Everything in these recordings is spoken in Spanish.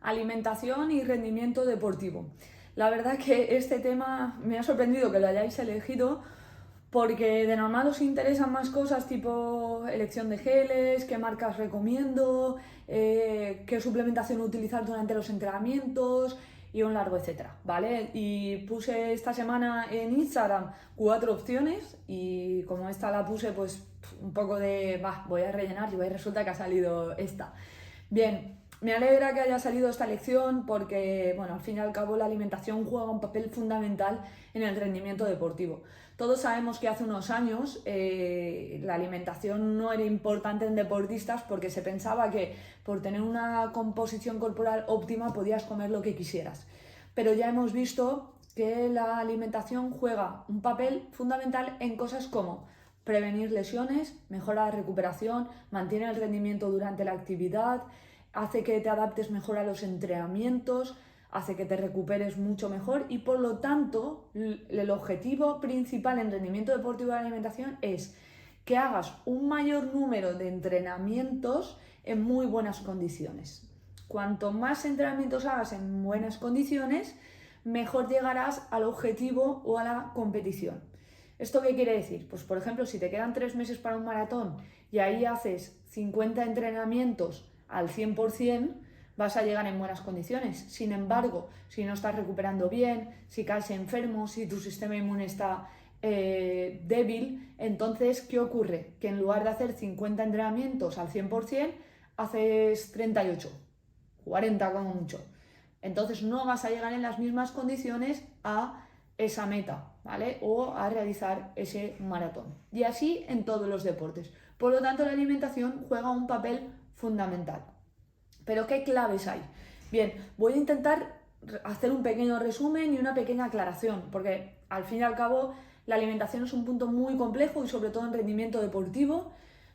Alimentación y rendimiento deportivo. La verdad que este tema me ha sorprendido que lo hayáis elegido porque de normal os interesan más cosas tipo elección de geles, qué marcas recomiendo, qué suplementación utilizar durante los entrenamientos y un largo etcétera, ¿vale? Y puse esta semana en Instagram 4 opciones y como esta la puse pues un poco de, voy a rellenar y resulta que ha salido esta. Bien, me alegra que haya salido esta lección porque, bueno, al fin y al cabo la alimentación juega un papel fundamental en el rendimiento deportivo. Todos sabemos que hace unos años la alimentación no era importante en deportistas porque se pensaba que por tener una composición corporal óptima podías comer lo que quisieras. Pero ya hemos visto que la alimentación juega un papel fundamental en cosas como prevenir lesiones, mejora la recuperación, mantiene el rendimiento durante la actividad, hace que te adaptes mejor a los entrenamientos, hace que te recuperes mucho mejor y por lo tanto el objetivo principal en rendimiento deportivo de la alimentación es que hagas un mayor número de entrenamientos en muy buenas condiciones. Cuanto más entrenamientos hagas en buenas condiciones, mejor llegarás al objetivo o a la competición. ¿Esto qué quiere decir? Pues por ejemplo, si te quedan 3 meses para un maratón y ahí haces 50 entrenamientos al 100%, vas a llegar en buenas condiciones. Sin embargo, si no estás recuperando bien, si caes enfermo, si tu sistema inmune está débil, entonces, ¿qué ocurre? Que en lugar de hacer 50 entrenamientos al 100%, haces 38, 40 como mucho. Entonces no vas a llegar en las mismas condiciones a esa meta, ¿vale? O a realizar ese maratón. Y así en todos los deportes. Por lo tanto, la alimentación juega un papel fundamental. ¿Pero qué claves hay? Bien, voy a intentar hacer un pequeño resumen y una pequeña aclaración, porque al fin y al cabo la alimentación es un punto muy complejo y sobre todo en rendimiento deportivo.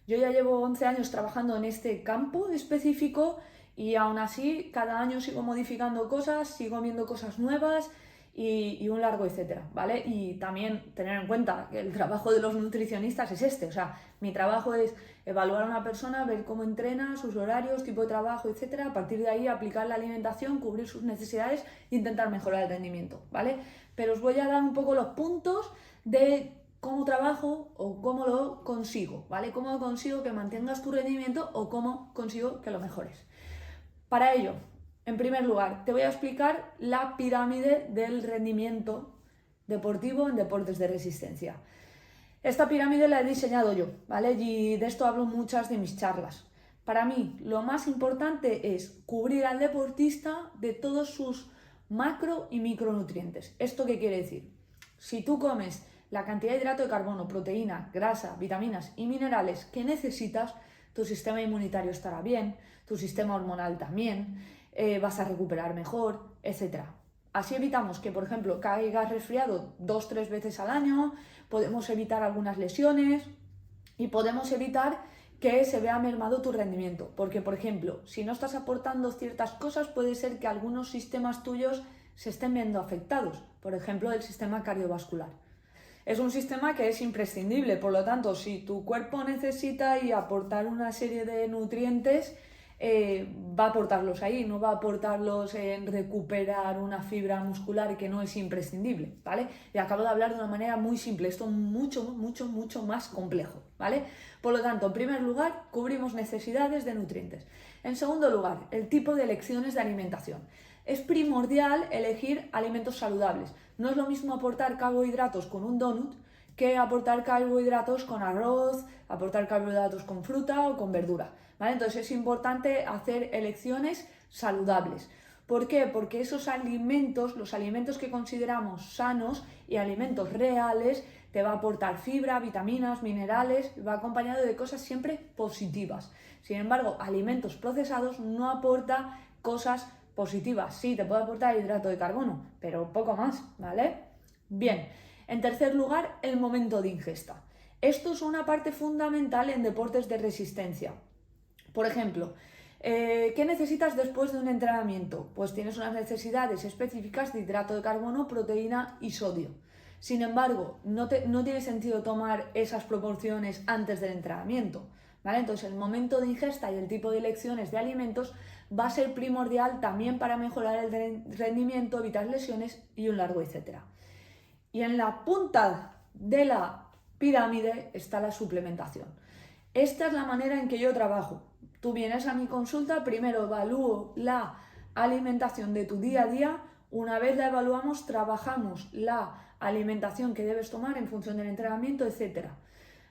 Yo ya llevo 11 años trabajando en este campo específico y aún así cada año sigo modificando cosas, sigo viendo cosas nuevas y un largo etcétera, ¿vale? Y también tener en cuenta que el trabajo de los nutricionistas es este, o sea, mi trabajo es evaluar a una persona, ver cómo entrena, sus horarios, tipo de trabajo, etcétera, a partir de ahí aplicar la alimentación, cubrir sus necesidades e intentar mejorar el rendimiento, ¿vale? Pero os voy a dar un poco los puntos de cómo trabajo o cómo lo consigo, ¿vale? Cómo consigo que mantengas tu rendimiento o cómo consigo que lo mejores. Para ello, en primer lugar, te voy a explicar la pirámide del rendimiento deportivo en deportes de resistencia. Esta pirámide la he diseñado yo, ¿vale? Y de esto hablo en muchas de mis charlas. Para mí, lo más importante es cubrir al deportista de todos sus macro y micronutrientes. ¿Esto qué quiere decir? Si tú comes la cantidad de hidrato de carbono, proteína, grasa, vitaminas y minerales que necesitas, tu sistema inmunitario estará bien, tu sistema hormonal también, vas a recuperar mejor, etc. Así evitamos que, por ejemplo, caigas resfriado 2-3 veces al año, podemos evitar algunas lesiones y podemos evitar que se vea mermado tu rendimiento. Porque, por ejemplo, si no estás aportando ciertas cosas, puede ser que algunos sistemas tuyos se estén viendo afectados. Por ejemplo, el sistema cardiovascular. Es un sistema que es imprescindible, por lo tanto, si tu cuerpo necesita y aportar una serie de nutrientes, va a aportarlos ahí, no va a aportarlos en recuperar una fibra muscular que no es imprescindible, ¿vale? Y acabo de hablar de una manera muy simple, esto mucho más complejo, ¿vale? Por lo tanto, en primer lugar, cubrimos necesidades de nutrientes. En segundo lugar, el tipo de elecciones de alimentación. Es primordial elegir alimentos saludables. No es lo mismo aportar carbohidratos con un donut que aportar carbohidratos con arroz, aportar carbohidratos con fruta o con verdura, ¿vale? Entonces es importante hacer elecciones saludables. ¿Por qué? Porque esos alimentos, los alimentos que consideramos sanos y alimentos reales, te va a aportar fibra, vitaminas, minerales, va acompañado de cosas siempre positivas. Sin embargo, alimentos procesados no aporta cosas positivas. Sí, te puede aportar hidrato de carbono, pero poco más, ¿vale? Bien, en tercer lugar, el momento de ingesta. Esto es una parte fundamental en deportes de resistencia. Por ejemplo, ¿qué necesitas después de un entrenamiento? Pues tienes unas necesidades específicas de hidrato de carbono, proteína y sodio. Sin embargo, no tiene sentido tomar esas proporciones antes del entrenamiento, ¿vale? Entonces, el momento de ingesta y el tipo de elecciones de alimentos va a ser primordial también para mejorar el rendimiento, evitar lesiones y un largo etcétera. Y en la punta de la pirámide está la suplementación. Esta es la manera en que yo trabajo. Tú vienes a mi consulta, primero evalúo la alimentación de tu día a día. Una vez la evaluamos, trabajamos la alimentación que debes tomar en función del entrenamiento, etc.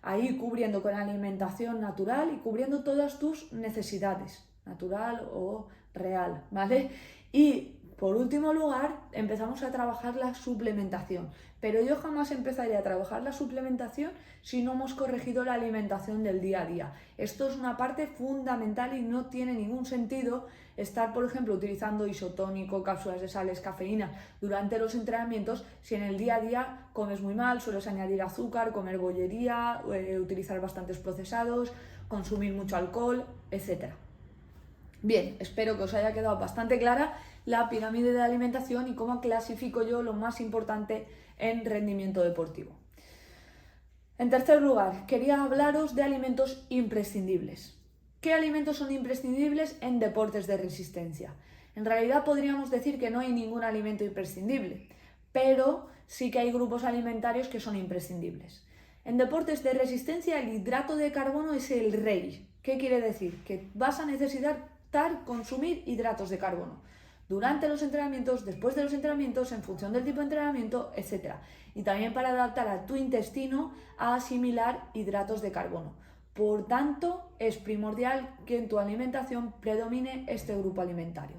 Ahí cubriendo con alimentación natural y cubriendo todas tus necesidades, natural o real, ¿vale? Y por último lugar, empezamos a trabajar la suplementación. Pero yo jamás empezaría a trabajar la suplementación si no hemos corregido la alimentación del día a día. Esto es una parte fundamental y no tiene ningún sentido estar, por ejemplo, utilizando isotónico, cápsulas de sales, cafeína durante los entrenamientos si en el día a día comes muy mal, sueles añadir azúcar, comer bollería, utilizar bastantes procesados, consumir mucho alcohol, etc. Bien, espero que os haya quedado bastante clara la pirámide de alimentación y cómo clasifico yo lo más importante en rendimiento deportivo. En tercer lugar, quería hablaros de alimentos imprescindibles. ¿Qué alimentos son imprescindibles en deportes de resistencia? En realidad podríamos decir que no hay ningún alimento imprescindible, pero sí que hay grupos alimentarios que son imprescindibles. En deportes de resistencia el hidrato de carbono es el rey. ¿Qué quiere decir? Que vas a necesitar consumir hidratos de carbono durante los entrenamientos, después de los entrenamientos, en función del tipo de entrenamiento, etc. Y también para adaptar a tu intestino a asimilar hidratos de carbono. Por tanto, es primordial que en tu alimentación predomine este grupo alimentario.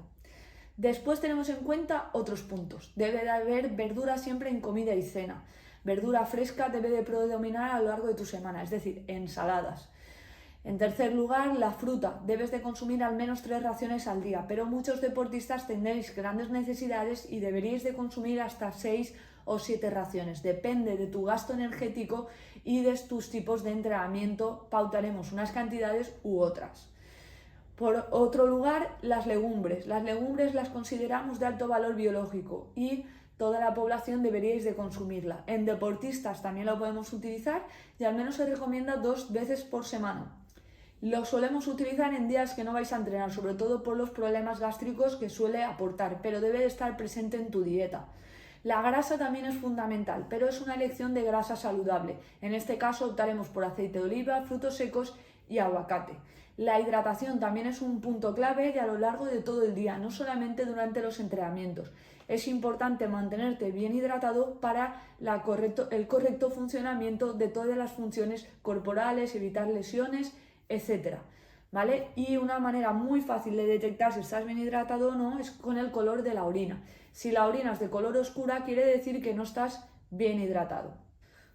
Después tenemos en cuenta otros puntos. Debe de haber verdura siempre en comida y cena. Verdura fresca debe de predominar a lo largo de tu semana, es decir, ensaladas. En tercer lugar, la fruta. Debes de consumir al menos 3 raciones al día, pero muchos deportistas tendréis grandes necesidades y deberíais de consumir hasta 6 o 7 raciones. Depende de tu gasto energético y de tus tipos de entrenamiento, pautaremos unas cantidades u otras. Por otro lugar, las legumbres. Las legumbres las consideramos de alto valor biológico y toda la población deberíais de consumirla. En deportistas también lo podemos utilizar y al menos se recomienda 2 veces por semana. Lo solemos utilizar en días que no vais a entrenar, sobre todo por los problemas gástricos que suele aportar, pero debe de estar presente en tu dieta. La grasa también es fundamental, pero es una elección de grasa saludable. En este caso optaremos por aceite de oliva, frutos secos y aguacate. La hidratación también es un punto clave y a lo largo de todo el día, no solamente durante los entrenamientos. Es importante mantenerte bien hidratado para el correcto funcionamiento de todas las funciones corporales, evitar lesiones, etc. ¿Vale? Y una manera muy fácil de detectar si estás bien hidratado o no es con el color de la orina. Si la orina es de color oscura, quiere decir que no estás bien hidratado.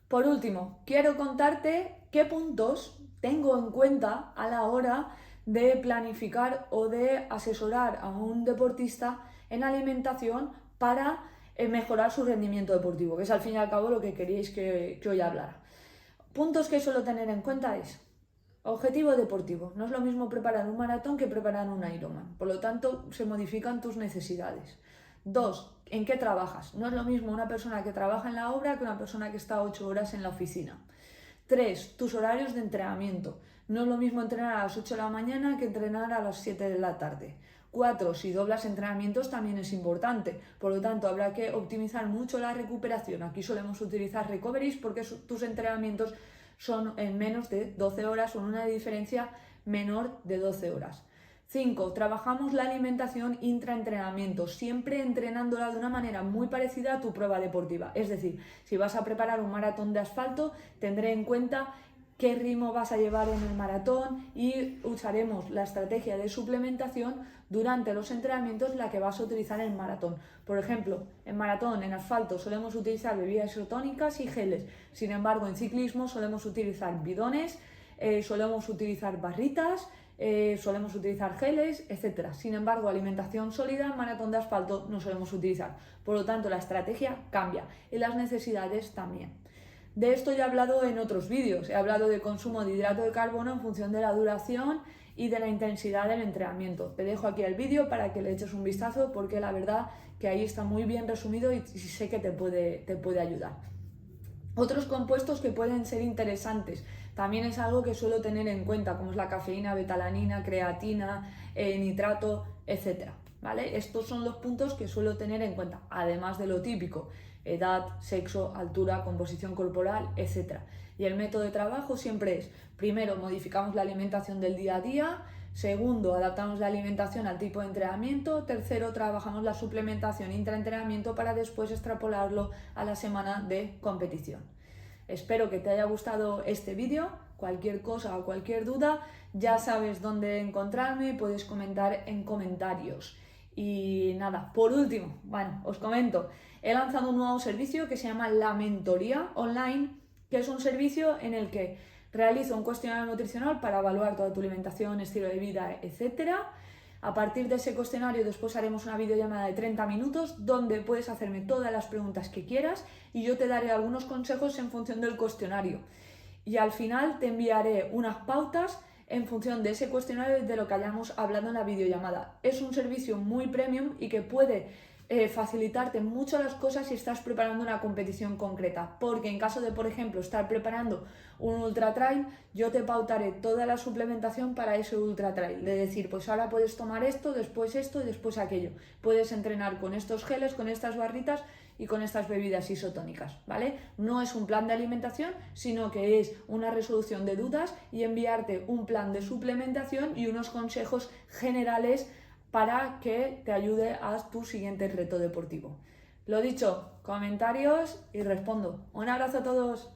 Por último, quiero contarte qué puntos tengo en cuenta a la hora de planificar o de asesorar a un deportista en alimentación para mejorar su rendimiento deportivo, que es al fin y al cabo lo que queríais que hoy hablara. Puntos que suelo tener en cuenta es: objetivo deportivo. No es lo mismo preparar un maratón que preparar un Ironman. Por lo tanto, se modifican tus necesidades. 2. ¿En qué trabajas? No es lo mismo una persona que trabaja en la obra que una persona que está 8 horas en la oficina. 3. Tus horarios de entrenamiento. No es lo mismo entrenar a las 8 de la mañana que entrenar a las 7 de la tarde. 4. Si doblas entrenamientos también es importante. Por lo tanto, habrá que optimizar mucho la recuperación. Aquí solemos utilizar recoveries porque tus entrenamientos son en menos de 12 horas o en una diferencia menor de 12 horas. 5. Trabajamos la alimentación intraentrenamiento, siempre entrenándola de una manera muy parecida a tu prueba deportiva. Es decir, si vas a preparar un maratón de asfalto, tendré en cuenta qué ritmo vas a llevar en el maratón y usaremos la estrategia de suplementación durante los entrenamientos la que vas a utilizar en maratón. Por ejemplo, en maratón, en asfalto, solemos utilizar bebidas isotónicas y geles. Sin embargo, en ciclismo solemos utilizar bidones, solemos utilizar barritas, solemos utilizar geles, etc. Sin embargo, alimentación sólida en maratón de asfalto no solemos utilizar. Por lo tanto, la estrategia cambia y las necesidades también. De esto ya he hablado en otros vídeos. He hablado de consumo de hidrato de carbono en función de la duración y de la intensidad del entrenamiento. Te dejo aquí el vídeo para que le eches un vistazo porque la verdad que ahí está muy bien resumido y sé que te puede ayudar. Otros compuestos que pueden ser interesantes también es algo que suelo tener en cuenta, como es la cafeína, betalanina, creatina, nitrato, etcétera, ¿vale? Estos son los puntos que suelo tener en cuenta, además de lo típico: edad, sexo, altura, composición corporal, etcétera. Y el método de trabajo siempre es: primero, modificamos la alimentación del día a día; segundo, adaptamos la alimentación al tipo de entrenamiento; tercero, trabajamos la suplementación intraentrenamiento para después extrapolarlo a la semana de competición. Espero que te haya gustado este vídeo. Cualquier cosa o cualquier duda, ya sabes dónde encontrarme, puedes comentar en comentarios. Y nada, por último, bueno, os comento, he lanzado un nuevo servicio que se llama La Mentoría Online, que es un servicio en el que realizo un cuestionario nutricional para evaluar toda tu alimentación, estilo de vida, etcétera. A partir de ese cuestionario después haremos una videollamada de 30 minutos donde puedes hacerme todas las preguntas que quieras y yo te daré algunos consejos en función del cuestionario. Y al final te enviaré unas pautas en función de ese cuestionario y de lo que hayamos hablado en la videollamada. Es un servicio muy premium y que puede facilitarte mucho las cosas si estás preparando una competición concreta, porque en caso de, por ejemplo, estar preparando un ultra trail, yo te pautaré toda la suplementación para ese ultra trail, de decir, pues ahora puedes tomar esto y después aquello, puedes entrenar con estos geles, con estas barritas y con estas bebidas isotónicas, ¿vale? No es un plan de alimentación, sino que es una resolución de dudas y enviarte un plan de suplementación y unos consejos generales para que te ayude a tu siguiente reto deportivo. Lo dicho, comentarios y respondo. Un abrazo a todos.